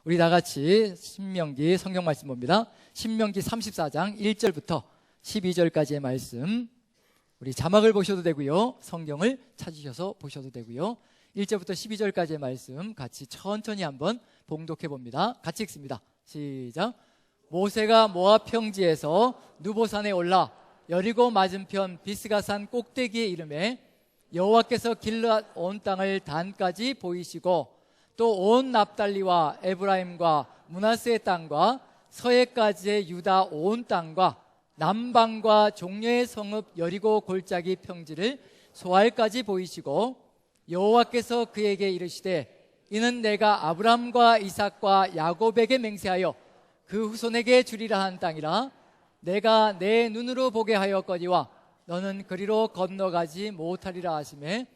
우리 다 같이 신명기 성경 말씀 봅니다. 신명기 34장 1절부터 12절까지의 말씀, 우리 자막을 보셔도 되고요, 성경을 찾으셔서 보셔도 되고요. 1절부터 12절까지의 말씀 같이 천천히 한번 봉독해 봅니다. 같이 읽습니다. 시작. 모세가 모압 평지에서 누보산에 올라 여리고 맞은편 비스가산 꼭대기에 이르매 여호와께서 길르앗 온 땅을 단까지 보이시고 또 온 납달리와 에브라임과 므낫세의 땅과 서해까지의 유다 온 땅과 남방과 종려의 성읍 여리고 골짜기 평지를 소알까지 보이시고 여호와께서 그에게 이르시되 이는 내가 아브람과 이삭과 야곱에게 맹세하여 그 후손에게 주리라 한 땅이라. 내가 내 눈으로 보게 하였거니와 너는 그리로 건너가지 못하리라 하시매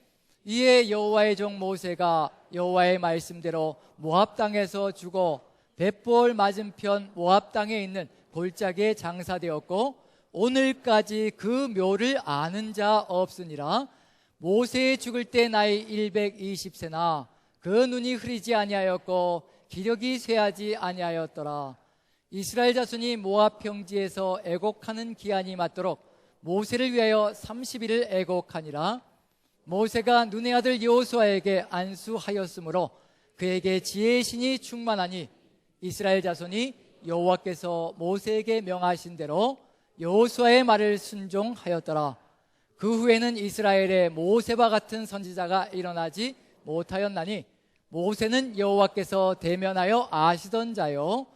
이에 여호와의 종 모세가 여호와의 말씀대로 모압 땅에서 죽어 벳볼 맞은편 모압 땅에 있는 골짜기에 장사되었고 오늘까지 그 묘를 아는 자 없으니라. 모세 죽을 때 나이 120세나 그 눈이 흐리지 아니하였고 기력이 쇠하지 아니하였더라. 이스라엘 자손이 모압 평지에서 애곡하는 기한이 맞도록 모세를 위하여 30일을 애곡하니라. 모세가 눈의 아들 여호수아에게 안수하였으므로 그에게 지혜의 신이 충만하니 이스라엘 자손이 여호와께서 모세에게 명하신 대로 여호수아의 말을 순종하였더라. 그 후에는 이스라엘에 모세와 같은 선지자가 일어나지 못하였나니 모세는 여호와께서 대면하여 아시던 자요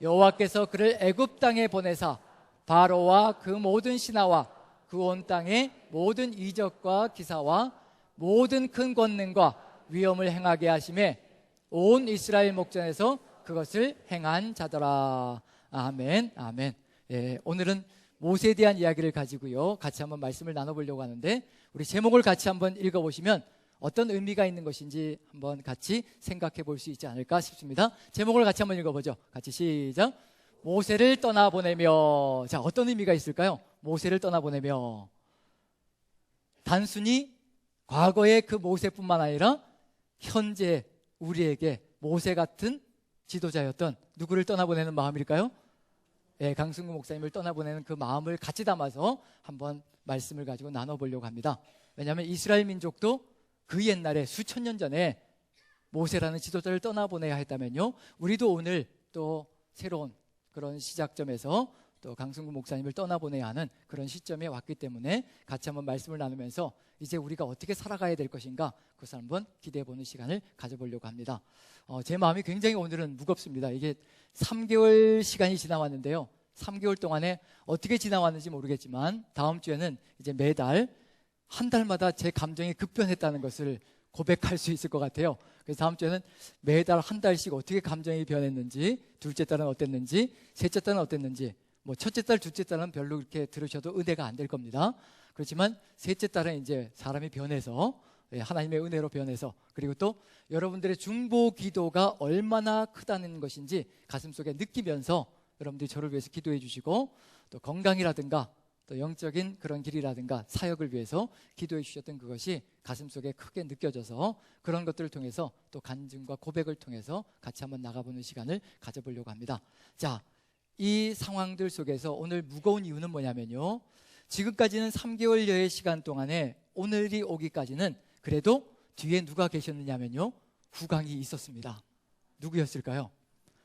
여호와께서 그를 애굽 땅에 보내사 바로와 그 모든 신하와 그 온 땅의 모든 이적과 기사와 모든 큰 권능과 위엄을 행하게 하심에 온 이스라엘 목전에서 그것을 행한 자더라. 아멘. 아멘. 예, 오늘은 모세에 대한 이야기를 가지고요 같이 한번 말씀을 나눠보려고 하는데, 우리 제목을 같이 한번 읽어보시면 어떤 의미가 있는 것인지 한번 같이 생각해 볼 수 있지 않을까 싶습니다. 제목을 같이 한번 읽어보죠. 같이 시작. 모세를 떠나보내며. 자, 어떤 의미가 있을까요? 모세를 떠나보내며. 단순히 과거의 그 모세뿐만 아니라 현재 우리에게 모세 같은 지도자였던 누구를 떠나보내는 마음일까요? 예, 강승구 목사님을 떠나보내는 그 마음을 같이 담아서 한번 말씀을 가지고 나눠보려고 합니다. 왜냐하면 이스라엘 민족도 그 옛날에 수천 년 전에 모세라는 지도자를 떠나보내야 했다면요, 우리도 오늘 또 새로운 그런 시작점에서 또 강승구 목사님을 떠나보내야 하는 그런 시점에 왔기 때문에 같이 한번 말씀을 나누면서 이제 우리가 어떻게 살아가야 될 것인가, 그것을 한번 기대해보는 시간을 가져보려고 합니다. 제 마음이 굉장히 오늘은 무겁습니다. 이게 3개월 시간이 지나왔는데요, 3개월 동안에 어떻게 지나왔는지 모르겠지만 다음 주에는 이제 매달 한 달마다 제 감정이 급변했다는 것을 고백할 수 있을 것 같아요. 그래서 다음 주에는 매달 한 달씩 어떻게 감정이 변했는지, 둘째 달은 어땠는지, 셋째 달은 어땠는지, 뭐 첫째 달, 둘째 달은 별로 그렇게 들으셔도 은혜가 안 될 겁니다. 그렇지만 셋째 달은 이제 사람이 변해서, 하나님의 은혜로 변해서, 그리고 또 여러분들의 중보 기도가 얼마나 크다는 것인지 가슴속에 느끼면서 여러분들이 저를 위해서 기도해 주시고, 또 건강이라든가 또 영적인 그런 길이라든가 사역을 위해서 기도해 주셨던 그것이 가슴속에 크게 느껴져서 그런 것들을 통해서 또 간증과 고백을 통해서 같이 한번 나가보는 시간을 가져보려고 합니다. 자, 이 상황들 속에서 오늘 무거운 이유는 뭐냐면요, 지금까지는 3개월여의 시간 동안에 오늘이 오기까지는 그래도 뒤에 누가 계셨느냐면요, 후광이 있었습니다. 누구였을까요?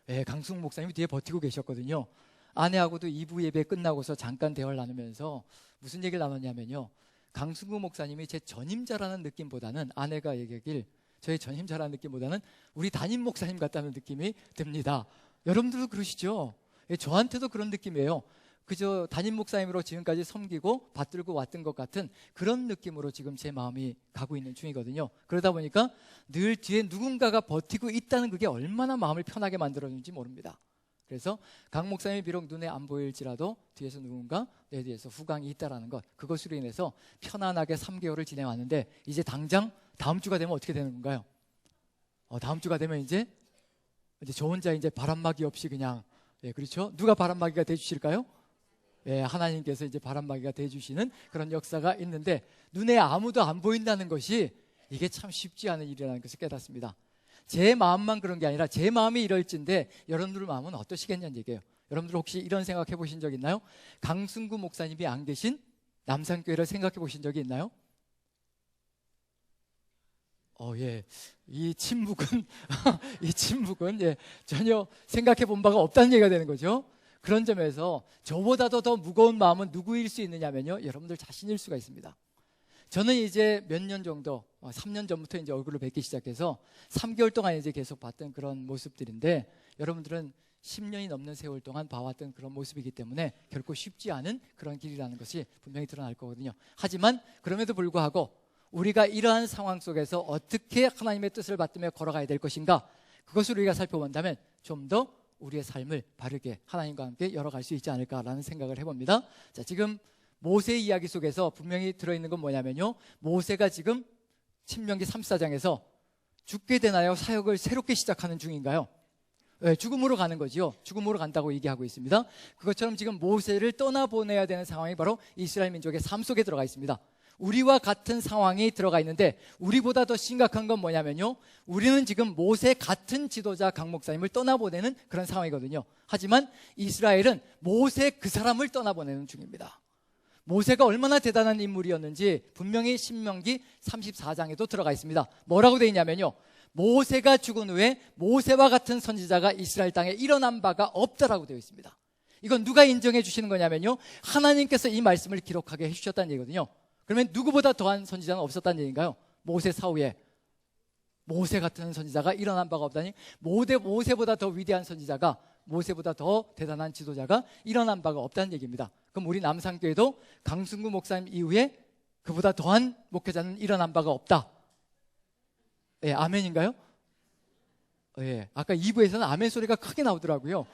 네, 강승 목사님이 뒤에 버티고 계셨거든요. 아내하고도 2부 예배 끝나고서 잠깐 대화를 나누면서 무슨 얘기를 나눴냐면요, 강승구 목사님이 제 전임자라는 느낌보다는, 아내가 얘기하길 저의 전임자라는 느낌보다는 우리 담임 목사님 같다는 느낌이 듭니다. 여러분들도 그러시죠? 저한테도 그런 느낌이에요. 그저 담임 목사님으로 지금까지 섬기고 받들고 왔던 것 같은 그런 느낌으로 지금 제 마음이 가고 있는 중이거든요. 그러다 보니까 늘 뒤에 누군가가 버티고 있다는 그게 얼마나 마음을 편하게 만들어주는지 모릅니다. 그래서 강 목사님이 비록 눈에 안 보일지라도 뒤에서 누군가 내 뒤에서 후광이 있다는 것, 그것으로 인해서 편안하게 3개월을 지내왔는데, 이제 당장 다음 주가 되면 어떻게 되는 건가요? 다음 주가 되면 이제 저 혼자 이제 바람막이 없이 그냥, 그렇죠? 누가 바람막이가 돼주실까요? 하나님께서 이제 바람막이가 돼주시는 그런 역사가 있는데, 눈에 아무도 안 보인다는 것이 이게 참 쉽지 않은 일이라는 것을 깨닫습니다. 제 마음만 그런 게 아니라 제 마음이 이럴진데 여러분들 마음은 어떠시겠냐는 얘기예요. 여러분들 혹시 이런 생각해 보신 적 있나요? 강승구 목사님이 안 계신 남산교회를 생각해 보신 적이 있나요? 예. 이 침묵은 이 침묵은 전혀 생각해 본 바가 없다는 얘기가 되는 거죠. 그런 점에서 저보다도 더 무거운 마음은 누구일 수 있느냐면요, 여러분들 자신일 수가 있습니다. 저는 이제 몇 년 정도, 3년 전부터 이제 얼굴을 뵙기 시작해서 3개월 동안 이제 계속 봤던 그런 모습들인데, 여러분들은 10년이 넘는 세월 동안 봐왔던 그런 모습이기 때문에 결코 쉽지 않은 그런 길이라는 것이 분명히 드러날 거거든요. 하지만 그럼에도 불구하고 우리가 이러한 상황 속에서 어떻게 하나님의 뜻을 받들며 걸어가야 될 것인가, 그것을 우리가 살펴본다면 좀 더 우리의 삶을 바르게 하나님과 함께 열어갈 수 있지 않을까라는 생각을 해봅니다. 자, 지금 모세 이야기 속에서 분명히 들어있는 건 뭐냐면요, 모세가 지금 신명기 34장에서 죽게 되나요? 사역을 새롭게 시작하는 중인가요? 죽음으로 가는 거지요. 죽음으로 간다고 얘기하고 있습니다. 그것처럼 지금 모세를 떠나보내야 되는 상황이 바로 이스라엘 민족의 삶 속에 들어가 있습니다. 우리와 같은 상황이 들어가 있는데, 우리보다 더 심각한 건 뭐냐면요, 우리는 지금 모세 같은 지도자 강 목사님을 떠나보내는 그런 상황이거든요. 하지만 이스라엘은 모세 그 사람을 떠나보내는 중입니다. 모세가 얼마나 대단한 인물이었는지 분명히 신명기 34장에도 들어가 있습니다. 뭐라고 되어 있냐면요, 모세가 죽은 후에 모세와 같은 선지자가 이스라엘 땅에 일어난 바가 없다라고 되어 있습니다. 이건 누가 인정해 주시는 거냐면요, 하나님께서 이 말씀을 기록하게 해주셨다는 얘기거든요. 그러면 누구보다 더한 선지자는 없었다는 얘기인가요? 모세 사후에 모세 같은 선지자가 일어난 바가 없다니, 모세보다 더 위대한 선지자가, 모세보다 더 대단한 지도자가 일어난 바가 없다는 얘기입니다. 그럼 우리 남산교회도 강승구 목사님 이후에 그보다 더한 목회자는 일어난 바가 없다. 아멘인가요? 아까 2부에서는 아멘 소리가 크게 나오더라고요.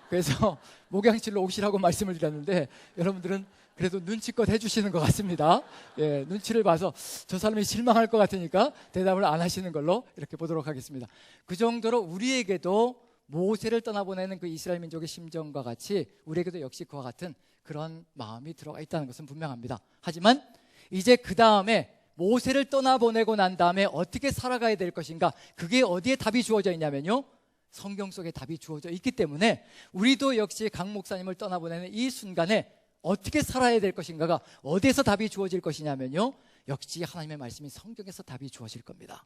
그래서 목양실로 오시라고 말씀을 드렸는데 여러분들은 그래도 눈치껏 해주시는 것 같습니다. 눈치를 봐서 저 사람이 실망할 것 같으니까 대답을 안 하시는 걸로 이렇게 보도록 하겠습니다. 그 정도로 우리에게도 모세를 떠나보내는 그 이스라엘 민족의 심정과 같이 우리에게도 역시 그와 같은 그런 마음이 들어가 있다는 것은 분명합니다. 하지만 이제 그 다음에 모세를 떠나보내고 난 다음에 어떻게 살아가야 될 것인가, 그게 어디에 답이 주어져 있냐면요, 성경 속에 답이 주어져 있기 때문에 우리도 역시 강 목사님을 떠나보내는 이 순간에 어떻게 살아야 될 것인가가 어디에서 답이 주어질 것이냐면요, 역시 하나님의 말씀이 성경에서 답이 주어질 겁니다.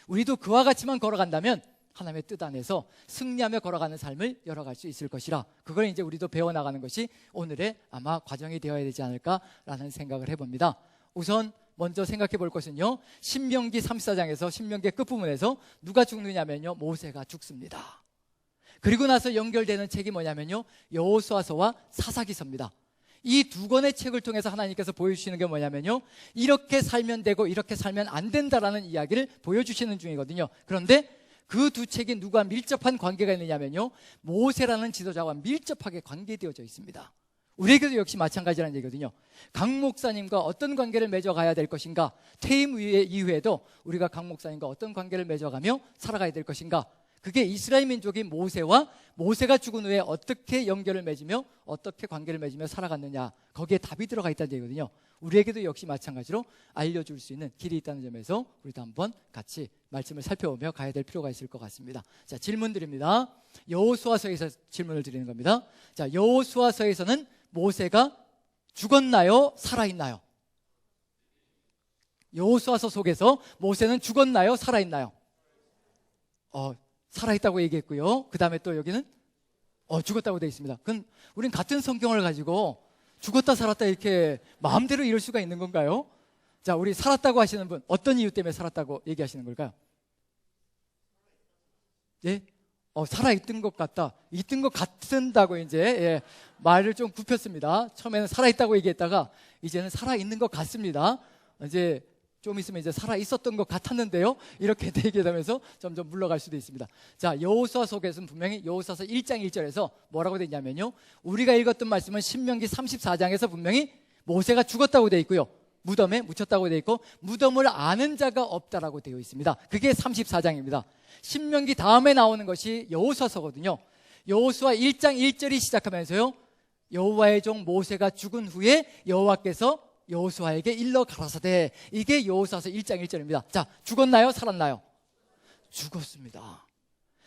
우리도 그와 같이만 걸어간다면 하나님의 뜻 안에서 승리하며 걸어가는 삶을 열어갈 수 있을 것이라, 그걸 이제 우리도 배워나가는 것이 오늘의 아마 과정이 되어야 되지 않을까라는 생각을 해봅니다. 우선 먼저 생각해 볼 것은요, 신명기 34장에서 신명기 끝부분에서 누가 죽느냐면요, 모세가 죽습니다. 그리고 나서 연결되는 책이 뭐냐면요, 여호수아서와 사사기서입니다. 이 두 권의 책을 통해서 하나님께서 보여주시는 게 뭐냐면요, 이렇게 살면 되고 이렇게 살면 안 된다라는 이야기를 보여주시는 중이거든요. 그런데 그 두 책이 누가 밀접한 관계가 있느냐면요, 모세라는 지도자와 밀접하게 관계되어져 있습니다. 우리에게도 역시 마찬가지라는 얘기거든요. 강 목사님과 어떤 관계를 맺어가야 될 것인가, 퇴임 이후에도 우리가 강 목사님과 어떤 관계를 맺어가며 살아가야 될 것인가, 그게 이스라엘 민족인 모세와 모세가 죽은 후에 어떻게 연결을 맺으며 어떻게 관계를 맺으며 살아갔느냐, 거기에 답이 들어가 있다는 얘기거든요. 우리에게도 역시 마찬가지로 알려줄 수 있는 길이 있다는 점에서 우리도 한번 같이 말씀을 살펴보며 가야 될 필요가 있을 것 같습니다. 자, 질문 드립니다. 여호수아서에서 질문을 드리는 겁니다. 자, 여호수아서에서는 모세가 죽었나요? 살아있나요? 여호수아서 속에서 모세는 죽었나요? 살아있나요? 살아있다고 얘기했고요. 그 다음에 또 여기는 죽었다고 되어 있습니다. 그럼 우린 같은 성경을 가지고 죽었다 살았다 이렇게 마음대로 이럴 수가 있는 건가요? 자, 우리 살았다고 하시는 분, 어떤 이유 때문에 살았다고 얘기하시는 걸까요? 예? 살아있던 것 같다, 있던 것 같은다고 이제 말을 좀 굽혔습니다. 처음에는 살아있다고 얘기했다가 이제는 살아있는 것 같습니다. 이제 좀 있으면 이제 살아있었던 것 같았는데요, 이렇게 얘기하면서 점점 물러갈 수도 있습니다. 자, 여호수아 속에서는 분명히 여호수아서 1장 1절에서 뭐라고 되어 있냐면요, 우리가 읽었던 말씀은 신명기 34장에서 분명히 모세가 죽었다고 되어 있고요, 무덤에 묻혔다고 되어 있고 무덤을 아는 자가 없다라고 되어 있습니다. 그게 34장입니다. 신명기 다음에 나오는 것이 여호수아서거든요. 여호수아 1장 1절이 시작하면서요, 여호와의 종 모세가 죽은 후에 여호와께서 여호수아에게 일러 가라사대, 이게 여호수아서 1장 1절입니다. 자, 죽었나요? 살았나요? 죽었습니다.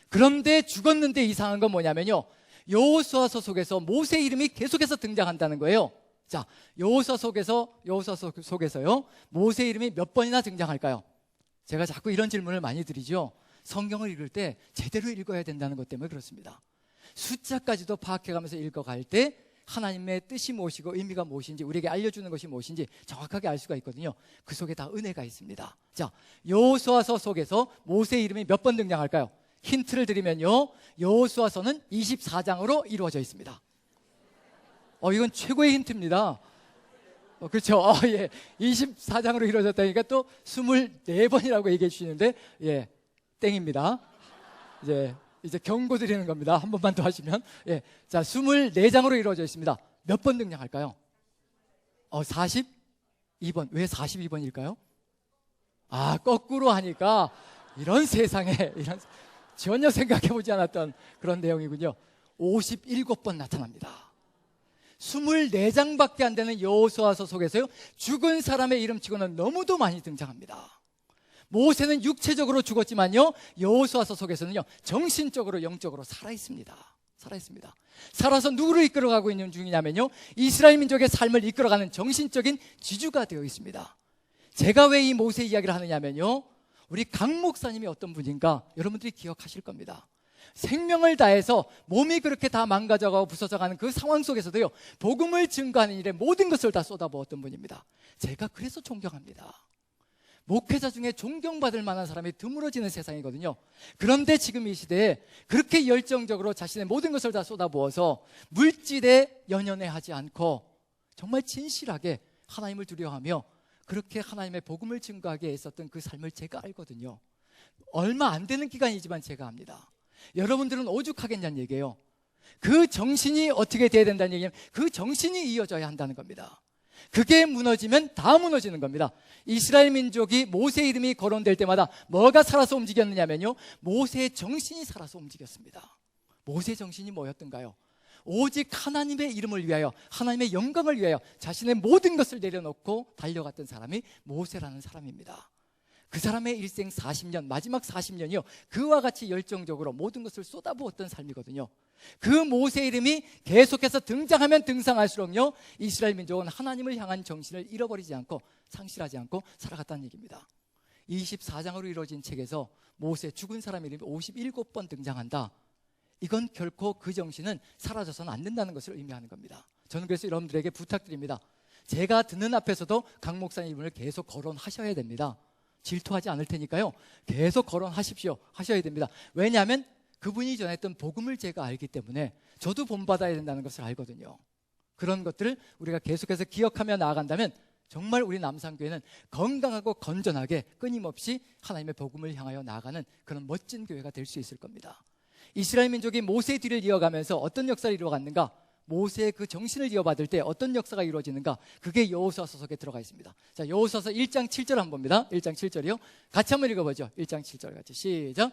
그런데 죽었는데 이상한 건 뭐냐면요, 여호수아서 속에서 모세 이름이 계속해서 등장한다는 거예요. 자, 여호수아 속에서요, 모세 이름이 몇 번이나 등장할까요? 제가 자꾸 이런 질문을 많이 드리죠. 성경을 읽을 때 제대로 읽어야 된다는 것 때문에 그렇습니다. 숫자까지도 파악해가면서 읽어갈 때 하나님의 뜻이 무엇이고 의미가 무엇인지, 우리에게 알려주는 것이 무엇인지 정확하게 알 수가 있거든요. 그 속에 다 은혜가 있습니다. 자, 여호수아서 속에서 모세 이름이 몇 번 등장할까요? 힌트를 드리면요, 여호수아서는 24장으로 이루어져 있습니다. 이건 최고의 힌트입니다. 그렇죠. 예. 24장으로 이루어졌다니까 또 24번이라고 얘기해 주시는데, 예, 땡입니다. 이제 경고 드리는 겁니다. 한 번만 더 하시면. 예. 자, 24장으로 이루어져 있습니다. 몇 번 등장할까요? 42번. 왜 42번일까요? 거꾸로 하니까 이런 세상에, 전혀 생각해보지 않았던 그런 내용이군요. 57번 나타납니다. 24장밖에 안 되는 여호수아서 속에서요, 죽은 사람의 이름치고는 너무도 많이 등장합니다. 모세는 육체적으로 죽었지만요, 여호수아서 속에서는요, 정신적으로, 영적으로 살아있습니다. 살아서 누구를 이끌어가고 있는 중이냐면요, 이스라엘 민족의 삶을 이끌어가는 정신적인 지주가 되어 있습니다. 제가 왜 이 모세 이야기를 하느냐면요, 우리 강 목사님이 어떤 분인가 여러분들이 기억하실 겁니다. 생명을 다해서 몸이 그렇게 다 망가져가고 부서져가는 그 상황 속에서도요, 복음을 증거하는 일에 모든 것을 다 쏟아부었던 분입니다. 제가 그래서 존경합니다. 목회자 중에 존경받을 만한 사람이 드물어지는 세상이거든요. 그런데 지금 이 시대에 그렇게 열정적으로 자신의 모든 것을 다 쏟아부어서 물질에 연연해하지 않고 정말 진실하게 하나님을 두려워하며 그렇게 하나님의 복음을 증거하게 애썼던 그 삶을 제가 알거든요. 얼마 안 되는 기간이지만 제가 압니다. 여러분들은 오죽하겠냐는 얘기예요. 그 정신이 어떻게 돼야 된다는 얘기냐면 그 정신이 이어져야 한다는 겁니다. 그게 무너지면 다 무너지는 겁니다. 이스라엘 민족이 모세 이름이 거론될 때마다 뭐가 살아서 움직였느냐면요, 모세의 정신이 살아서 움직였습니다. 모세의 정신이 뭐였던가요? 오직 하나님의 이름을 위하여, 하나님의 영광을 위하여 자신의 모든 것을 내려놓고 달려갔던 사람이 모세라는 사람입니다. 그 사람의 일생 40년, 마지막 40년이요, 그와 같이 열정적으로 모든 것을 쏟아부었던 삶이거든요. 그 모세 이름이 계속해서 등장하면 등장할수록요, 이스라엘 민족은 하나님을 향한 정신을 잃어버리지 않고 상실하지 않고 살아갔다는 얘기입니다. 24장으로 이루어진 책에서 모세 죽은 사람 이름이 57번 등장한다. 이건 결코 그 정신은 사라져서는 안 된다는 것을 의미하는 겁니다. 저는 그래서 여러분들에게 부탁드립니다. 제가 듣는 앞에서도 강 목사님 이름을 계속 거론하셔야 됩니다. 질투하지 않을 테니까요, 계속 거론하십시오. 하셔야 됩니다. 왜냐하면 그분이 전했던 복음을 제가 알기 때문에 저도 본받아야 된다는 것을 알거든요. 그런 것들을 우리가 계속해서 기억하며 나아간다면 정말 우리 남산교회는 건강하고 건전하게 끊임없이 하나님의 복음을 향하여 나아가는 그런 멋진 교회가 될 수 있을 겁니다. 이스라엘 민족이 모세의 뒤를 이어가면서 어떤 역사를 이루어갔는가, 모세의 그 정신을 이어받을 때 어떤 역사가 이루어지는가, 그게 여호수아서 속에 들어가 있습니다. 자, 여호수아서 1장 7절 한번 봅니다. 1장 7절이요. 같이 한번 읽어보죠. 1장 7절 같이 시작.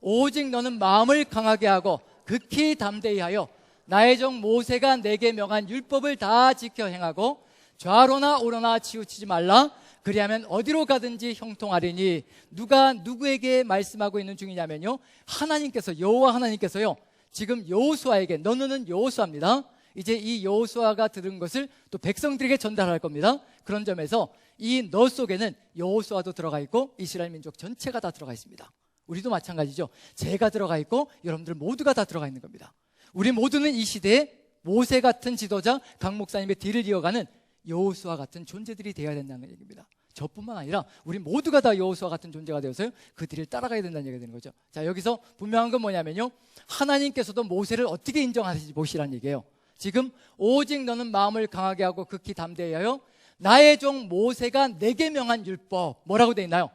오직 너는 마음을 강하게 하고 극히 담대히 하여 나의 종 모세가 내게 명한 율법을 다 지켜 행하고 좌로나 우로나 치우치지 말라. 그리하면 어디로 가든지 형통하리니. 누가 누구에게 말씀하고 있는 중이냐면요, 하나님께서, 여호와 하나님께서요, 지금 여호수아에게, 너는 여호수아입니다. 이제 이 여호수아가 들은 것을 또 백성들에게 전달할 겁니다. 그런 점에서 이 너 속에는 여호수아도 들어가 있고 이스라엘 민족 전체가 다 들어가 있습니다. 우리도 마찬가지죠. 제가 들어가 있고 여러분들 모두가 다 들어가 있는 겁니다. 우리 모두는 이 시대에 모세 같은 지도자, 강 목사님의 뒤를 이어가는 여호수아 같은 존재들이 되어야 된다는 얘기입니다. 저뿐만 아니라 우리 모두가 다 여호수아 같은 존재가 되어서요, 그 뒤를 따라가야 된다는 얘기가 되는 거죠. 자, 여기서 분명한 건 뭐냐면요, 하나님께서도 모세를 어떻게 인정하시는지 보시라는 얘기예요. 지금 오직 너는 마음을 강하게 하고 극히 담대히 하여 나의 종 모세가 내게 명한 율법. 뭐라고 되어 있나요?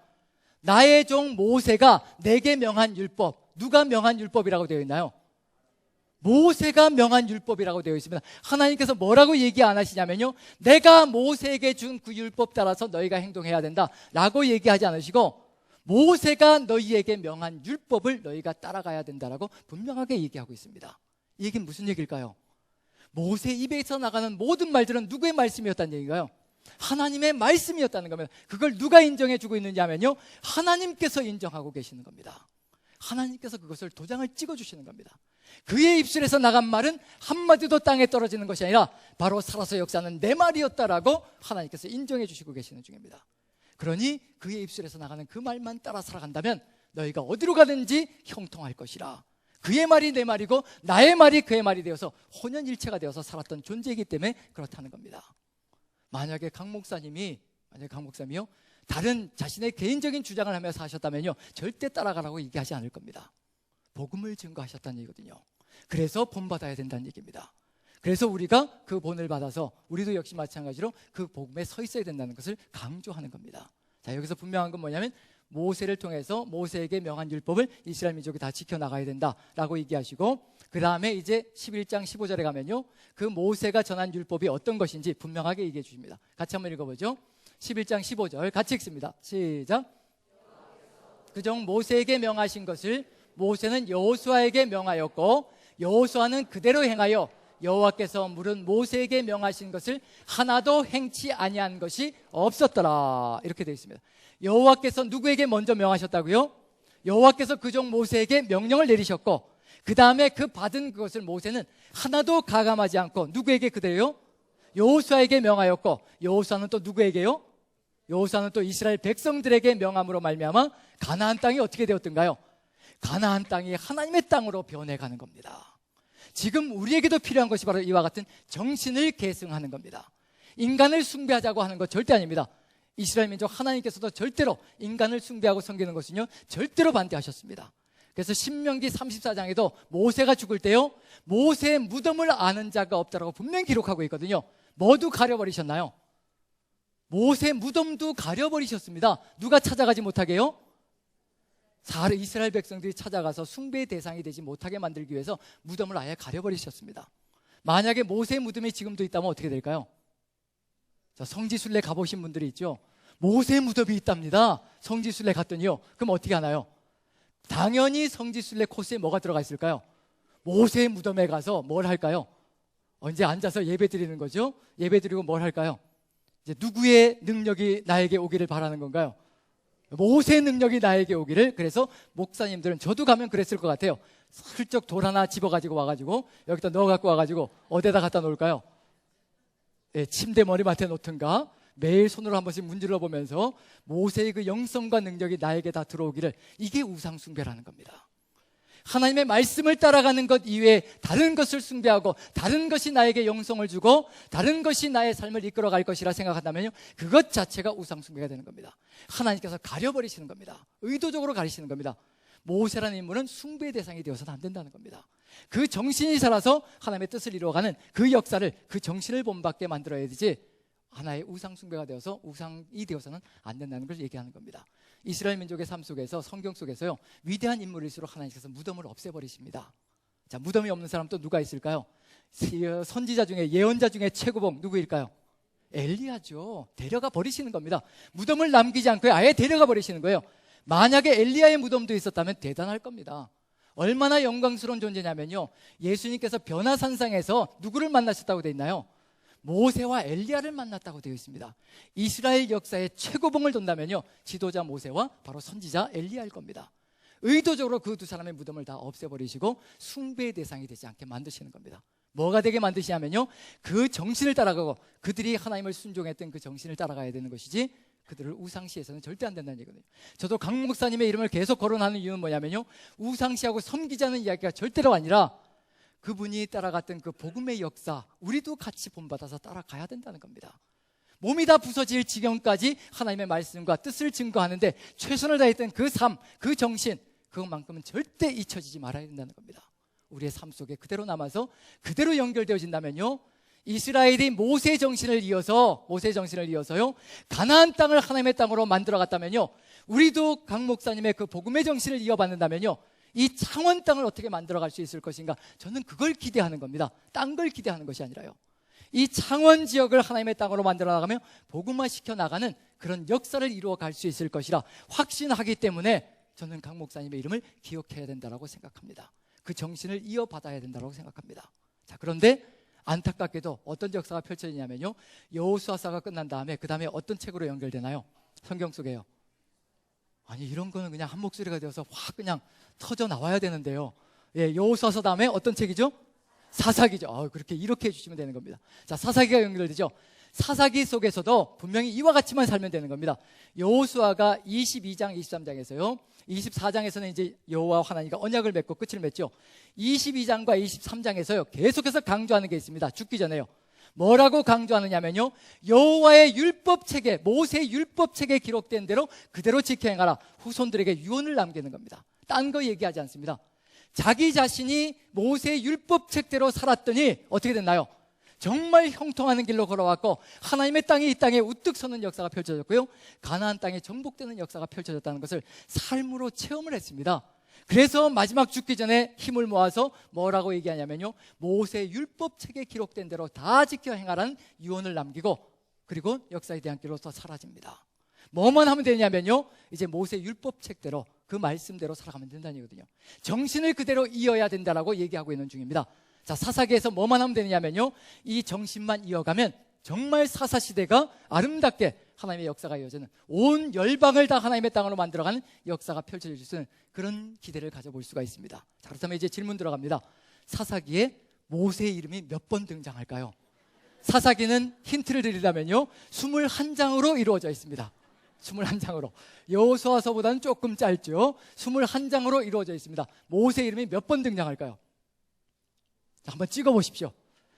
나의 종 모세가 내게 명한 율법. 누가 명한 율법이라고 되어 있나요? 모세가 명한 율법이라고 되어 있습니다. 하나님께서 뭐라고 얘기 안 하시냐면요, 내가 모세에게 준 그 율법 따라서 너희가 행동해야 된다 라고 얘기하지 않으시고 모세가 너희에게 명한 율법을 너희가 따라가야 된다라고 분명하게 얘기하고 있습니다. 이 얘기는 무슨 얘기일까요? 모세 입에서 나가는 모든 말들은 누구의 말씀이었다는 얘기인가요? 하나님의 말씀이었다는 겁니다. 그걸 누가 인정해 주고 있느냐 하면요, 하나님께서 인정하고 계시는 겁니다. 하나님께서 그것을 도장을 찍어주시는 겁니다. 그의 입술에서 나간 말은 한마디도 땅에 떨어지는 것이 아니라 바로 살아서 역사하는 내 말이었다라고 하나님께서 인정해 주시고 계시는 중입니다. 그러니 그의 입술에서 나가는 그 말만 따라 살아간다면 너희가 어디로 가든지 형통할 것이라. 그의 말이 내 말이고 나의 말이 그의 말이 되어서 혼연일체가 되어서 살았던 존재이기 때문에 그렇다는 겁니다. 만약에 강 목사님이요 다른 자신의 개인적인 주장을 하며 사셨다면요 절대 따라가라고 얘기하지 않을 겁니다. 복음을 증거하셨다는 얘기거든요. 그래서 본받아야 된다는 얘기입니다. 그래서 우리가 그 본을 받아서 우리도 역시 마찬가지로 그 복음에 서 있어야 된다는 것을 강조하는 겁니다. 자, 여기서 분명한 건 뭐냐면 모세를 통해서 모세에게 명한 율법을 이스라엘 민족이 다 지켜나가야 된다라고 얘기하시고, 그 다음에 이제 11장 15절에 가면요 그 모세가 전한 율법이 어떤 것인지 분명하게 얘기해 주십니다. 같이 한번 읽어보죠. 11장 15절 같이 읽습니다. 시작. 그종 모세에게 명하신 것을 모세는 여호수아에게 명하였고 여호수아는 그대로 행하여 여호와께서 물은 모세에게 명하신 것을 하나도 행치 아니한 것이 없었더라. 이렇게 되어 있습니다. 여호와께서 누구에게 먼저 명하셨다고요? 여호와께서 그종 모세에게 명령을 내리셨고 그 다음에 그 받은 그것을 모세는 하나도 가감하지 않고 누구에게 그대로요? 여호수아에게 명하였고 여호수아는 또 누구에게요? 여호수아는 또 이스라엘 백성들에게 명함으로 말미암아 가나안 땅이 어떻게 되었던가요? 가나안 땅이 하나님의 땅으로 변해가는 겁니다. 지금 우리에게도 필요한 것이 바로 이와 같은 정신을 계승하는 겁니다. 인간을 숭배하자고 하는 것 절대 아닙니다. 이스라엘 민족 하나님께서도 절대로 인간을 숭배하고 섬기는 것은요 절대로 반대하셨습니다. 그래서 신명기 34장에도 모세가 죽을 때요 모세의 무덤을 아는 자가 없다라고 분명히 기록하고 있거든요. 모두 가려버리셨나요? 모세 무덤도 가려버리셨습니다. 누가 찾아가지 못하게요? 이스라엘 백성들이 찾아가서 숭배의 대상이 되지 못하게 만들기 위해서 무덤을 아예 가려버리셨습니다. 만약에 모세의 무덤이 지금도 있다면 어떻게 될까요? 자, 성지순례 가보신 분들이 있죠. 모세의 무덤이 있답니다. 성지순례 갔더니요 그럼 어떻게 하나요? 당연히 성지순례 코스에 뭐가 들어가 있을까요? 모세의 무덤에 가서 뭘 할까요? 이제 앉아서 예배 드리는 거죠. 예배 드리고 뭘 할까요? 이제 누구의 능력이 나에게 오기를 바라는 건가요? 모세의 능력이 나에게 오기를. 그래서 목사님들은, 저도 가면 그랬을 것 같아요. 슬쩍 돌 하나 집어가지고 와가지고 여기다 넣어갖고 와가지고 어디다 갖다 놓을까요? 침대 머리맡에 놓든가 매일 손으로 한 번씩 문질러 보면서 모세의 그 영성과 능력이 나에게 다 들어오기를. 이게 우상 숭배라는 겁니다. 하나님의 말씀을 따라가는 것 이외에 다른 것을 숭배하고 다른 것이 나에게 영성을 주고 다른 것이 나의 삶을 이끌어갈 것이라 생각한다면요 그것 자체가 우상 숭배가 되는 겁니다. 하나님께서 가려버리시는 겁니다. 의도적으로 가리시는 겁니다. 모세라는 인물은 숭배의 대상이 되어서는 안 된다는 겁니다. 그 정신이 살아서 하나님의 뜻을 이루어가는 그 역사를, 그 정신을 본받게 만들어야 되지 하나의 우상 숭배가 되어서 우상이 되어서는 안 된다는 걸 얘기하는 겁니다. 이스라엘 민족의 삶 속에서, 성경 속에서요 위대한 인물일수록 하나님께서 무덤을 없애버리십니다. 자, 무덤이 없는 사람 또 누가 있을까요? 선지자 중에, 예언자 중에 최고봉 누구일까요? 엘리야죠. 데려가 버리시는 겁니다. 무덤을 남기지 않고 아예 데려가 버리시는 거예요. 만약에 엘리야의 무덤도 있었다면 대단할 겁니다. 얼마나 영광스러운 존재냐면요 예수님께서 변화산상에서 누구를 만나셨다고 되어 있나요? 모세와 엘리야를 만났다고 되어 있습니다. 이스라엘 역사의 최고봉을 둔다면요 지도자 모세와 바로 선지자 엘리야일 겁니다. 의도적으로 그 두 사람의 무덤을 다 없애버리시고 숭배의 대상이 되지 않게 만드시는 겁니다. 뭐가 되게 만드시냐면요 그 정신을 따라가고 그들이 하나님을 순종했던 그 정신을 따라가야 되는 것이지 그들을 우상시해서는 절대 안 된다는 얘기거든요. 저도 강 목사님의 이름을 계속 거론하는 이유는 뭐냐면요 우상시하고 섬기자는 이야기가 절대로 아니라 그분이 따라갔던 그 복음의 역사, 우리도 같이 본받아서 따라가야 된다는 겁니다. 몸이 다 부서질 지경까지 하나님의 말씀과 뜻을 증거하는데 최선을 다했던 그 삶, 그 정신, 그것만큼은 절대 잊혀지지 말아야 된다는 겁니다. 우리의 삶 속에 그대로 남아서 그대로 연결되어진다면요 이스라엘이 모세의 정신을 이어서요 가나안 땅을 하나님의 땅으로 만들어갔다면요 우리도 강 목사님의 그 복음의 정신을 이어받는다면요 이 창원 땅을 어떻게 만들어갈 수 있을 것인가, 저는 그걸 기대하는 겁니다. 딴 걸 기대하는 것이 아니라요 이 창원 지역을 하나님의 땅으로 만들어 나가며 복음화시켜 나가는 그런 역사를 이루어갈 수 있을 것이라 확신하기 때문에 저는 강 목사님의 이름을 기억해야 된다고 생각합니다. 그 정신을 이어받아야 된다고 생각합니다. 자, 그런데 안타깝게도 어떤 역사가 펼쳐지냐면요 여호수아사가 끝난 다음에 그 다음에 어떤 책으로 연결되나요? 성경 속에요 아니 이런 거는 그냥 한 목소리가 되어서 확 그냥 터져 나와야 되는데요. 예, 여호수아서 다음에 어떤 책이죠? 사사기죠. 그렇게 이렇게 해주시면 되는 겁니다. 자, 사사기가 연결되죠. 사사기 속에서도 분명히 이와 같이만 살면 되는 겁니다. 여호수아가 22장, 23장에서요. 24장에서는 이제 여호와 하나님과 언약을 맺고 끝을 맺죠. 22장과 23장에서요. 계속해서 강조하는 게 있습니다. 죽기 전에요. 뭐라고 강조하느냐면요. 여호와의 율법책에, 모세의 율법책에 기록된 대로 그대로 지켜 행하라. 후손들에게 유언을 남기는 겁니다. 딴 거 얘기하지 않습니다. 자기 자신이 모세의 율법책대로 살았더니 어떻게 됐나요? 정말 형통하는 길로 걸어왔고 하나님의 땅이 이 땅에 우뚝 서는 역사가 펼쳐졌고요. 가나안 땅에 정복되는 역사가 펼쳐졌다는 것을 삶으로 체험을 했습니다. 그래서 마지막 죽기 전에 힘을 모아서 뭐라고 얘기하냐면요. 모세의 율법책에 기록된 대로 다 지켜 행하라는 유언을 남기고 그리고 역사에 대한 길로서 사라집니다. 뭐만 하면 되냐면요. 이제 모세 율법책대로 그 말씀대로 살아가면 된다는 얘기거든요. 정신을 그대로 이어야 된다라고 얘기하고 있는 중입니다. 자, 사사기에서 뭐만 하면 되냐면요. 이 정신만 이어가면 정말 사사시대가 아름답게 하나님의 역사가 이어지는 온 열방을 다 하나님의 땅으로 만들어가는 역사가 펼쳐질 수 있는 그런 기대를 가져볼 수가 있습니다. 자, 그렇다면 이제 질문 들어갑니다. 사사기에 모세의 이름이 몇 번 등장할까요? 사사기는 힌트를 드리려면요. 21장으로 이루어져 있습니다. 21장으로. 여호수아서보다는 조금 짧죠. 21장으로 이루어져 있습니다. 모세의 이름이 몇 번 등장할까요? 자, 한번 찍어보십시오.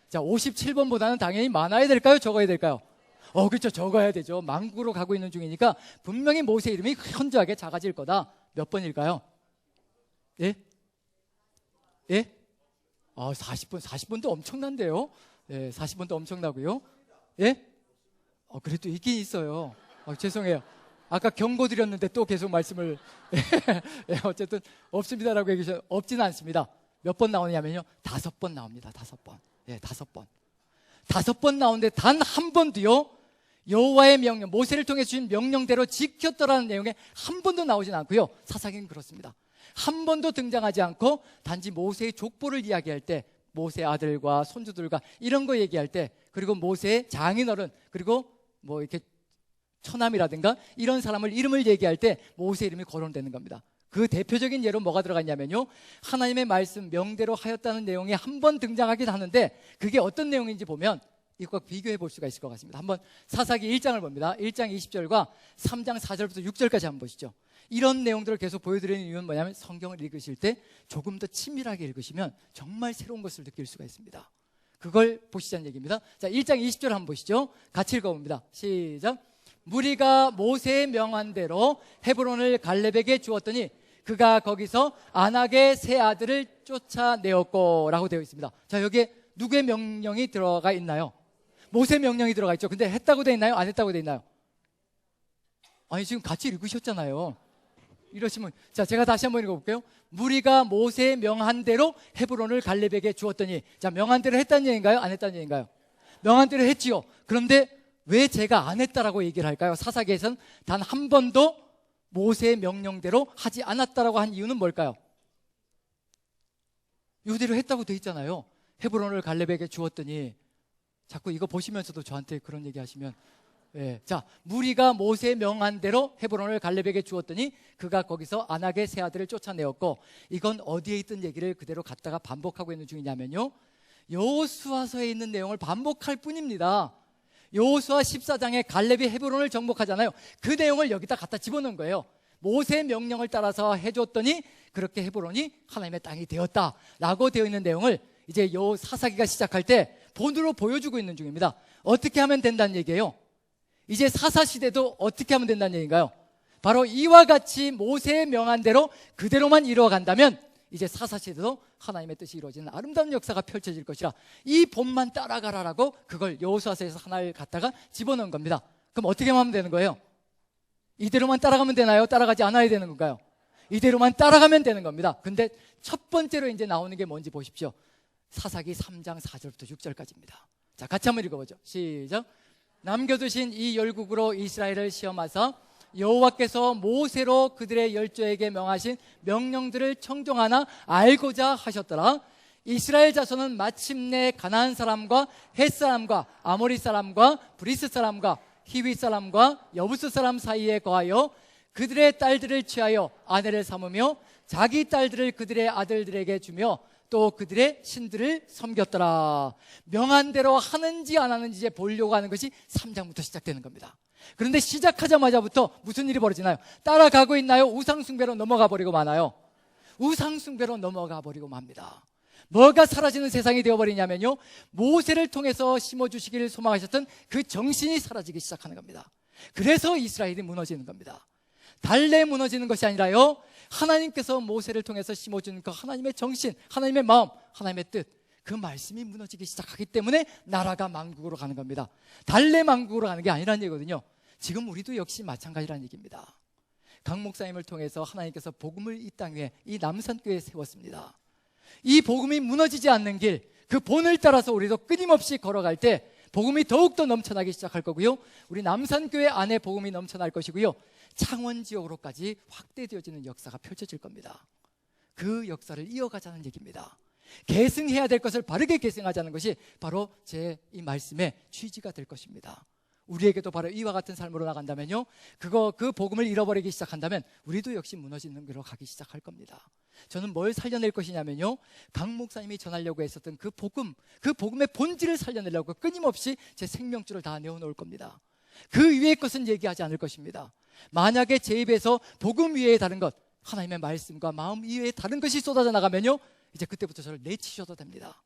자, 57번보다는 당연히 많아야 될까요? 적어야 될까요? 그렇죠. 적어야 되죠. 망구로 가고 있는 중이니까 분명히 모세 이름이 현저하게 작아질 거다. 몇 번일까요? 예? 예? 40번도 엄청난데요? 예, 40번도 엄청나고요. 예? 그래도 있긴 있어요. 죄송해요. 아까 경고 드렸는데 또 계속 말씀을 예, 어쨌든 없습니다라고 얘기하셔서 없지는 않습니다. 몇 번 나오냐면요. 5번 나옵니다. 5번. 예, 5번. 5번 나오는데 단 한 번도요. 여호와의 명령, 모세를 통해 주신 명령대로 지켰더라는 내용에 한 번도 나오진 않고요. 사사기는 그렇습니다. 한 번도 등장하지 않고 단지 모세의 족보를 이야기할 때 모세 아들과 손주들과 이런 거 얘기할 때 그리고 모세의 장인어른 그리고 뭐 이렇게 처남이라든가 이런 사람을 이름을 얘기할 때 모세 이름이 거론되는 겁니다. 그 대표적인 예로 뭐가 들어갔냐면요. 하나님의 말씀 명대로 하였다는 내용이 한 번 등장하긴 하는데 그게 어떤 내용인지 보면 이것과 비교해 볼 수가 있을 것 같습니다. 한번 사사기 1장을 봅니다. 1장 20절과 3장 4절부터 6절까지 한번 보시죠. 이런 내용들을 계속 보여드리는 이유는 뭐냐면 성경을 읽으실 때 조금 더 친밀하게 읽으시면 정말 새로운 것을 느낄 수가 있습니다. 그걸 보시자는 얘기입니다. 자, 1장 20절 한번 보시죠. 같이 읽어봅니다. 시작. 무리가 모세의 명한 대로 헤브론을 갈렙에게 주었더니 그가 거기서 안악의 세 아들을 쫓아내었고 라고 되어 있습니다. 자, 여기에 누구의 명령이 들어가 있나요? 모세 명령이 들어가 있죠. 근데 했다고 되어 있나요? 안 했다고 되어 있나요? 아니 지금 같이 읽으셨잖아요. 이러시면 자, 제가 다시 한번 읽어볼게요. 무리가 모세의 명한 대로 헤브론을 갈렙에게 주었더니 자, 명한 대로 했다는 얘기인가요? 안 했다는 얘기인가요? 명한 대로 했지요. 그런데 왜 제가 안 했다라고 얘기를 할까요? 사사기에서는 단 한 번도 모세의 명령대로 하지 않았다라고 한 이유는 뭘까요? 이대로 했다고 돼 있잖아요. 헤브론을 갈렙에게 주었더니 자꾸 이거 보시면서도 저한테 그런 얘기 하시면 예. 자, 무리가 모세의 명한 대로 헤브론을 갈렙에게 주었더니 그가 거기서 안악의 세 아들을 쫓아내었고 이건 어디에 있던 얘기를 그대로 갖다가 반복하고 있는 중이냐면요. 여호수아서에 있는 내용을 반복할 뿐입니다. 여호수아 14장에 갈렙이 헤브론을 정복하잖아요. 그 내용을 여기다 갖다 집어넣은 거예요. 모세의 명령을 따라서 해줬더니 그렇게 헤브론이 하나님의 땅이 되었다라고 되어 있는 내용을 이제 요 사사기가 시작할 때 본으로 보여주고 있는 중입니다. 어떻게 하면 된다는 얘기예요? 이제 사사시대도 어떻게 하면 된다는 얘기인가요? 바로 이와 같이 모세의 명한 대로 그대로만 이루어간다면 이제 사사시대도 하나님의 뜻이 이루어지는 아름다운 역사가 펼쳐질 것이라 이 본만 따라가라라고 그걸 여호수아서에서 하나를 갖다가 집어넣은 겁니다. 그럼 어떻게 하면 되는 거예요? 이대로만 따라가면 되나요? 따라가지 않아야 되는 건가요? 이대로만 따라가면 되는 겁니다. 근데 첫 번째로 이제 나오는 게 뭔지 보십시오. 사사기 3장 4절부터 6절까지입니다. 자, 같이 한번 읽어보죠. 시작. 남겨두신 이 열국으로 이스라엘을 시험하사 여호와께서 모세로 그들의 열조에게 명하신 명령들을 청종하나 알고자 하셨더라. 이스라엘 자손은 마침내 가나안 사람과 헷 사람과 아모리 사람과 브리스 사람과 히위 사람과 여부스 사람 사이에 거하여 그들의 딸들을 취하여 아내를 삼으며 자기 딸들을 그들의 아들들에게 주며 또 그들의 신들을 섬겼더라. 명한 대로 하는지 안 하는지 이제 보려고 하는 것이 3장부터 시작되는 겁니다. 그런데 시작하자마자부터 무슨 일이 벌어지나요? 따라가고 있나요? 우상숭배로 넘어가 버리고 마나요? 우상숭배로 넘어가 버리고 맙니다. 뭐가 사라지는 세상이 되어버리냐면요, 모세를 통해서 심어주시기를 소망하셨던 그 정신이 사라지기 시작하는 겁니다. 그래서 이스라엘이 무너지는 겁니다. 달래 무너지는 것이 아니라요, 하나님께서 모세를 통해서 심어주는 그 하나님의 정신, 하나님의 마음, 하나님의 뜻, 그 말씀이 무너지기 시작하기 때문에 나라가 만국으로 가는 겁니다. 달래 만국으로 가는 게 아니라는 얘기거든요. 지금 우리도 역시 마찬가지라는 얘기입니다. 강 목사님을 통해서 하나님께서 복음을 이 땅 위에, 이 남산교회에 세웠습니다. 이 복음이 무너지지 않는 길, 그 본을 따라서 우리도 끊임없이 걸어갈 때 복음이 더욱더 넘쳐나기 시작할 거고요, 우리 남산교회 안에 복음이 넘쳐날 것이고요, 창원 지역으로까지 확대되어지는 역사가 펼쳐질 겁니다. 그 역사를 이어가자는 얘기입니다. 계승해야 될 것을 바르게 계승하자는 것이 바로 제 이 말씀의 취지가 될 것입니다. 우리에게도 바로 이와 같은 삶으로 나간다면요, 그 복음을 잃어버리기 시작한다면 우리도 역시 무너지는 길로 가기 시작할 겁니다. 저는 뭘 살려낼 것이냐면요, 강 목사님이 전하려고 했었던 그 복음의 본질을 살려내려고 끊임없이 제 생명줄을 다 내어놓을 겁니다. 그 위의 것은 얘기하지 않을 것입니다. 만약에 제 입에서 복음 위에 다른 것, 하나님의 말씀과 마음 이외에 다른 것이 쏟아져 나가면요, 이제 그때부터 저를 내치셔도 됩니다.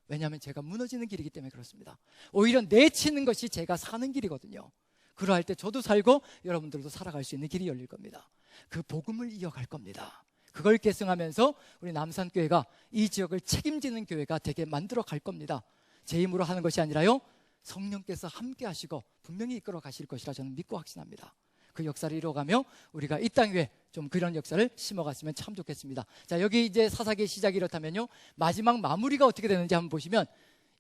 왜냐하면 제가 무너지는 길이기 때문에 그렇습니다. 오히려 내치는 것이 제가 사는 길이거든요. 그러할 때 저도 살고 여러분들도 살아갈 수 있는 길이 열릴 겁니다. 그 복음을 이어갈 겁니다. 그걸 계승하면서 우리 남산교회가 이 지역을 책임지는 교회가 되게 만들어 갈 겁니다. 제 힘으로 하는 것이 아니라요, 성령께서 함께 하시고 분명히 이끌어 가실 것이라 저는 믿고 확신합니다. 그 역사를 이뤄가며 우리가 이 땅 위에 좀 그런 역사를 심어갔으면 참 좋겠습니다. 자, 여기 이제 사사기의 시작이 이렇다면요, 마지막 마무리가 어떻게 되는지 한번 보시면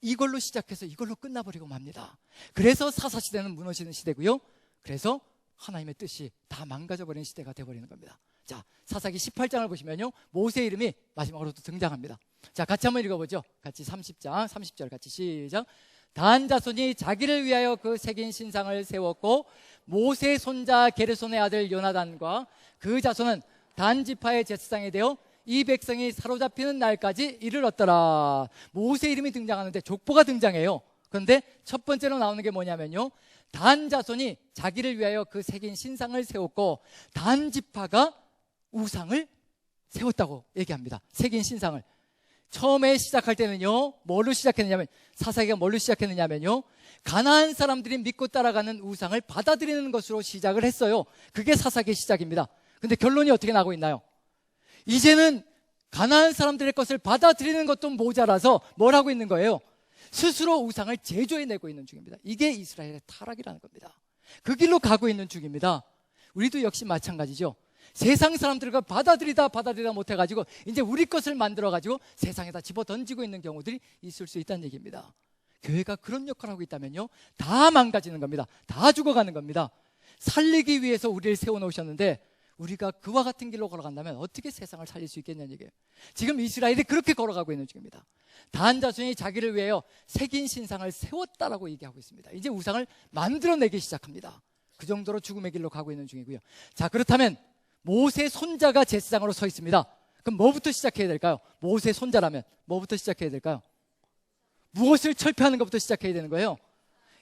이걸로 시작해서 이걸로 끝나버리고 맙니다. 그래서 사사시대는 무너지는 시대고요, 그래서 하나님의 뜻이 다 망가져버리는 시대가 되어버리는 겁니다. 자, 사사기 18장을 보시면요, 모세 이름이 마지막으로 또 등장합니다. 자, 같이 한번 읽어보죠. 같이 30장 30절 같이 시작. 단 자손이 자기를 위하여 그 새긴 신상을 세웠고 모세 손자 게르손의 아들 요나단과 그 자손은 단 지파의 제사장이 되어 이 백성이 사로잡히는 날까지 이르렀더라. 모세 이름이 등장하는데 족보가 등장해요. 그런데 첫 번째로 나오는 게 뭐냐면요, 단 자손이 자기를 위하여 그 새긴 신상을 세웠고 단 지파가 우상을 세웠다고 얘기합니다. 새긴 신상을. 처음에 시작할 때는요, 뭘로 시작했느냐면, 사사기가 뭘로 시작했느냐면요, 가나안 사람들이 믿고 따라가는 우상을 받아들이는 것으로 시작을 했어요. 그게 사사기의 시작입니다. 근데 결론이 어떻게 나고 있나요? 이제는 가나안 사람들의 것을 받아들이는 것도 모자라서 뭘 하고 있는 거예요? 스스로 우상을 제조해내고 있는 중입니다. 이게 이스라엘의 타락이라는 겁니다. 그 길로 가고 있는 중입니다. 우리도 역시 마찬가지죠. 세상 사람들과 받아들이다 못해가지고 이제 우리 것을 만들어가지고 세상에다 집어 던지고 있는 경우들이 있을 수 있다는 얘기입니다. 교회가 그런 역할을 하고 있다면요, 다 망가지는 겁니다. 다 죽어가는 겁니다. 살리기 위해서 우리를 세워놓으셨는데 우리가 그와 같은 길로 걸어간다면 어떻게 세상을 살릴 수 있겠냐는 얘기예요. 지금 이스라엘이 그렇게 걸어가고 있는 중입니다. 단 자손이 자기를 위하여 새긴 신상을 세웠다라고 얘기하고 있습니다. 이제 우상을 만들어내기 시작합니다. 그 정도로 죽음의 길로 가고 있는 중이고요. 자, 그렇다면 모세 손자가 제사장으로 서 있습니다. 그럼 뭐부터 시작해야 될까요? 모세 손자라면 뭐부터 시작해야 될까요? 무엇을 철폐하는 것부터 시작해야 되는 거예요?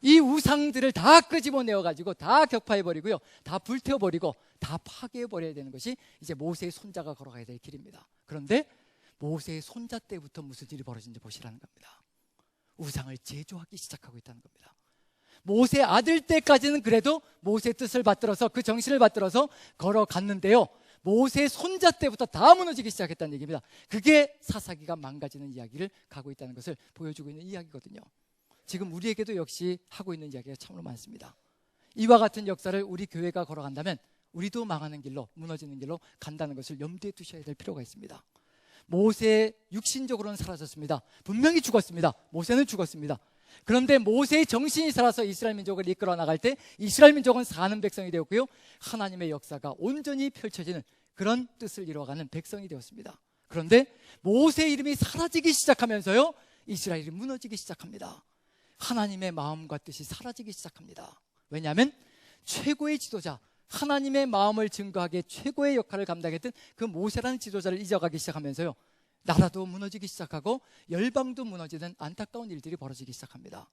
이 우상들을 다 끄집어내어가지고 다 격파해버리고요, 다 불태워버리고 다 파괴해버려야 되는 것이 이제 모세의 손자가 걸어가야 될 길입니다. 그런데 모세의 손자 때부터 무슨 일이 벌어진지 보시라는 겁니다. 우상을 제조하기 시작하고 있다는 겁니다. 모세 아들 때까지는 그래도 모세의 뜻을 받들어서 그 정신을 받들어서 걸어갔는데요, 모세 손자 때부터 다 무너지기 시작했다는 얘기입니다. 그게 사사기가 망가지는 이야기를 가고 있다는 것을 보여주고 있는 이야기거든요. 지금 우리에게도 역시 하고 있는 이야기가 참으로 많습니다. 이와 같은 역사를 우리 교회가 걸어간다면 우리도 망하는 길로, 무너지는 길로 간다는 것을 염두에 두셔야 될 필요가 있습니다. 모세 육신적으로는 사라졌습니다. 분명히 죽었습니다. 모세는 죽었습니다. 그런데 모세의 정신이 살아서 이스라엘 민족을 이끌어 나갈 때 이스라엘 민족은 사는 백성이 되었고요, 하나님의 역사가 온전히 펼쳐지는 그런 뜻을 이루어가는 백성이 되었습니다. 그런데 모세 이름이 사라지기 시작하면서요, 이스라엘이 무너지기 시작합니다. 하나님의 마음과 뜻이 사라지기 시작합니다. 왜냐하면 최고의 지도자, 하나님의 마음을 증거하기에 최고의 역할을 감당했던 그 모세라는 지도자를 잊어가기 시작하면서요, 나라도 무너지기 시작하고 열방도 무너지는 안타까운 일들이 벌어지기 시작합니다.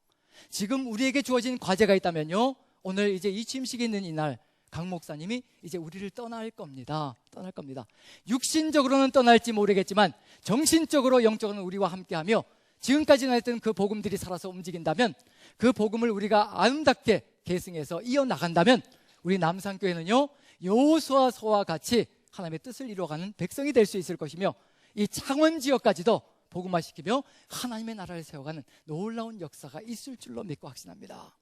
지금 우리에게 주어진 과제가 있다면요, 오늘 이제 이 취임식이 있는 이날 강 목사님이 이제 우리를 떠날 겁니다. 떠날 겁니다. 육신적으로는 떠날지 모르겠지만 정신적으로 영적으로는 우리와 함께하며 지금까지 나했던 그 복음들이 살아서 움직인다면, 그 복음을 우리가 아름답게 계승해서 이어나간다면 우리 남산교회는요, 여호수아서와 같이 하나님의 뜻을 이루어가는 백성이 될 수 있을 것이며, 이 창원 지역까지도 복음화시키며 하나님의 나라를 세워가는 놀라운 역사가 있을 줄로 믿고 확신합니다.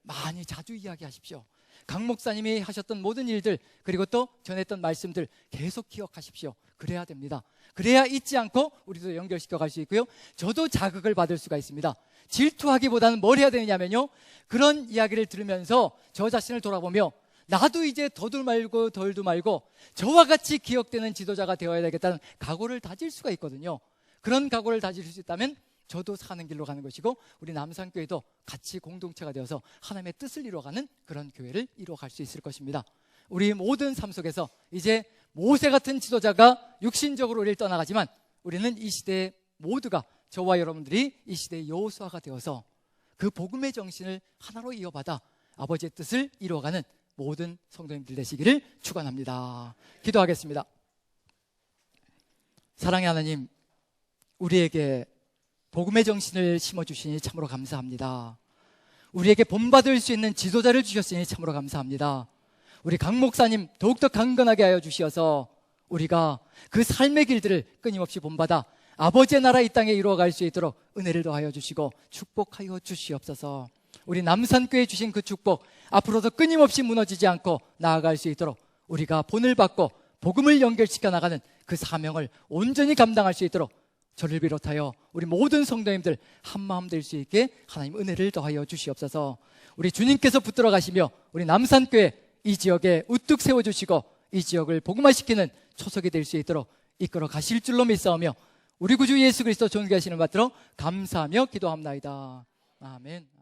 많이 자주 이야기하십시오. 강 목사님이 하셨던 모든 일들, 그리고 또 전했던 말씀들 계속 기억하십시오. 그래야 됩니다. 그래야 잊지 않고 우리도 연결시켜 갈 수 있고요, 저도 자극을 받을 수가 있습니다. 질투하기보다는 뭘 해야 되느냐면요, 그런 이야기를 들으면서 저 자신을 돌아보며 나도 이제 더도 말고 덜도 말고 저와 같이 기억되는 지도자가 되어야 되겠다는 각오를 다질 수가 있거든요. 그런 각오를 다질 수 있다면 저도 사는 길로 가는 것이고, 우리 남산교회도 같이 공동체가 되어서 하나님의 뜻을 이루어가는 그런 교회를 이루어갈 수 있을 것입니다. 우리 모든 삶 속에서 이제 모세 같은 지도자가 육신적으로 우리를 떠나가지만, 우리는 이 시대 모두가, 저와 여러분들이 이 시대의 여호수아가 되어서 그 복음의 정신을 하나로 이어받아 아버지의 뜻을 이루어가는 모든 성도님들 되시기를 축원합니다. 기도하겠습니다. 사랑의 하나님, 우리에게 복음의 정신을 심어주시니 참으로 감사합니다. 우리에게 본받을 수 있는 지도자를 주셨으니 참으로 감사합니다. 우리 강 목사님 더욱더 강건하게 하여 주시어서 우리가 그 삶의 길들을 끊임없이 본받아 아버지의 나라 이 땅에 이루어갈 수 있도록 은혜를 더하여 주시고 축복하여 주시옵소서. 우리 남산교회 주신 그 축복 앞으로도 끊임없이 무너지지 않고 나아갈 수 있도록 우리가 본을 받고 복음을 연결시켜 나가는 그 사명을 온전히 감당할 수 있도록 저를 비롯하여 우리 모든 성도님들 한마음 될 수 있게 하나님 은혜를 더하여 주시옵소서. 우리 주님께서 붙들어 가시며 우리 남산교회 이 지역에 우뚝 세워주시고 이 지역을 복음화시키는 초석이 될 수 있도록 이끌어 가실 줄로 믿사오며 우리 구주 예수 그리스도 존귀하시는 받들어 감사하며 기도합나이다. 아멘.